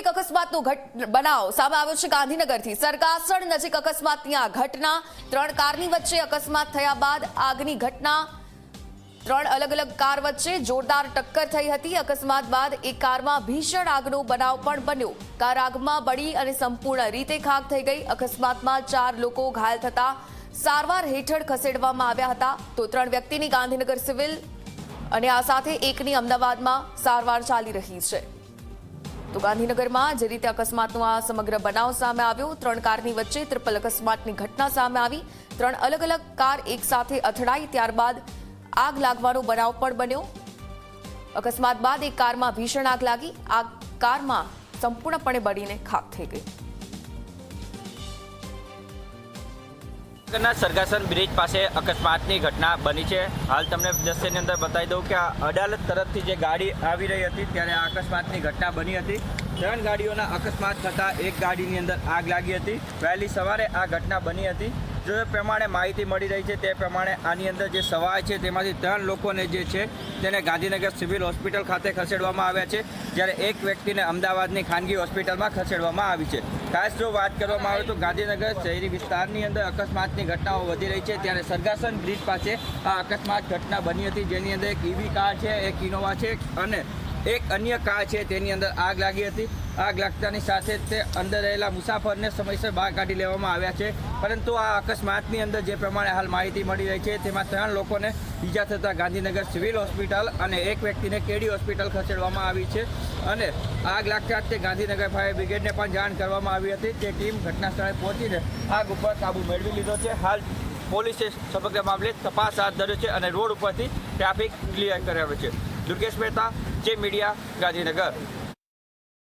એક અકસ્માતનો બનાવ સામે આવ્યો છે ગાંધીનગરથી। સરકાસણ નજીક અકસ્માતની આ ઘટના, 3 કારની વચ્ચે અકસ્માત થયા બાદ આગની ઘટના। 3 અલગ અલગ કાર વચ્ચે જોરદાર ટક્કર થઈ હતી। અકસ્માત બાદ એક કારમાં ભીષણ આગનો બનાવ પણ બન્યો। કાર આગમાં બળી અને સંપૂર્ણ રીતે ખાક થઈ ગઈ। અકસ્માતમાં 4 લોકો ઘાયલ થતા સારવાર હેઠળ ખસેડવામાં આવ્યા હતા, તો 3 વ્યક્તિની ગાંધીનગર સિવિલ અને આ સાથે એકની અમદાવાદમાં સારવાર ચાલી રહી છે। તો ગાંધીનગરમાં જે રીતે અકસ્માતનો આ સમગ્ર બનાવ સામે આવ્યો, 3 કારની વચ્ચે ટ્રિપલ અકસ્માતની ઘટના સામે આવી। 3 અલગ અલગ કાર એક સાથે અથડાઈ, ત્યારબાદ આગ લાગવાનો બનાવ પણ બન્યો। અકસ્માત બાદ એક કારમાં ભીષણ આગ લાગી। આ કારમાં સંપૂર્ણપણે બળીને ખાક થઈ ગઈ। સરગાસન બ્રિજ પાસે અકસ્માતની ઘટના બની છે। હાલ તમને દ્રશ્યની અંદર બતાવી દઉં કે આ અડાલજ તરફથી જે ગાડી આવી રહી હતી ત્યારે આ અકસ્માતની ઘટના બની હતી। 3 ગાડીઓના અકસ્માત થતાં એક ગાડીની અંદર આગ લાગી હતી। વહેલી સવારે આ ઘટના બની હતી। જો પ્રમાણે માહિતી મળી રહી છે તે પ્રમાણે આની અંદર જે સવાર છે તેમાંથી 3 લોકોને જે છે તેને ગાંધીનગર સિવિલ હોસ્પિટલ ખાતે ખસેડવામાં આવ્યા છે, જ્યારે એક વ્યક્તિને અમદાવાદની ખાનગી હોસ્પિટલમાં ખસેડવામાં આવી છે। ખાસ જો વાત કરવામાં આવે તો ગાંધીનગર શહેરી વિસ્તારની અંદર અકસ્માતની ઘટનાઓ વધી રહી છે, ત્યારે સરગાસન બ્રિજ પાસે આ અકસ્માત ઘટના બની હતી, જેની અંદર એક ઈવી કાર છે, એક ઇનોવા છે અને એક અન્ય કાર છે તેની અંદર આગ લાગી હતી। આગ લાગતાની સાથે તે અંદર રહેલા મુસાફરને સમયસર બહાર કાઢી લેવામાં આવ્યા છે, પરંતુ આ અકસ્માતની અંદર જે પ્રમાણે હાલ માહિતી મળી રહી છે તેમાં 3 લોકોને ઈજા થતાં ગાંધીનગર સિવિલ હોસ્પિટલ અને એક વ્યક્તિને કેડી હોસ્પિટલ ખસેડવામાં આવી છે અને આગ લાગતા તે ગાંધીનગર ફાયર બ્રિગેડને પણ જાણ કરવામાં આવી હતી। તે ટીમ ઘટના સ્થળે પહોંચીને આગ ઉપર કાબુ મેળવી લીધો છે। હાલ પોલીસે સમગ્ર મામલે તપાસ હાથ ધર્યો છે અને રોડ ઉપરથી ટ્રાફિક ક્લિયર કરાવ્યો છે। દુર્ગેશ મહેતા, જે મીડિયા, ગાંધીનગર।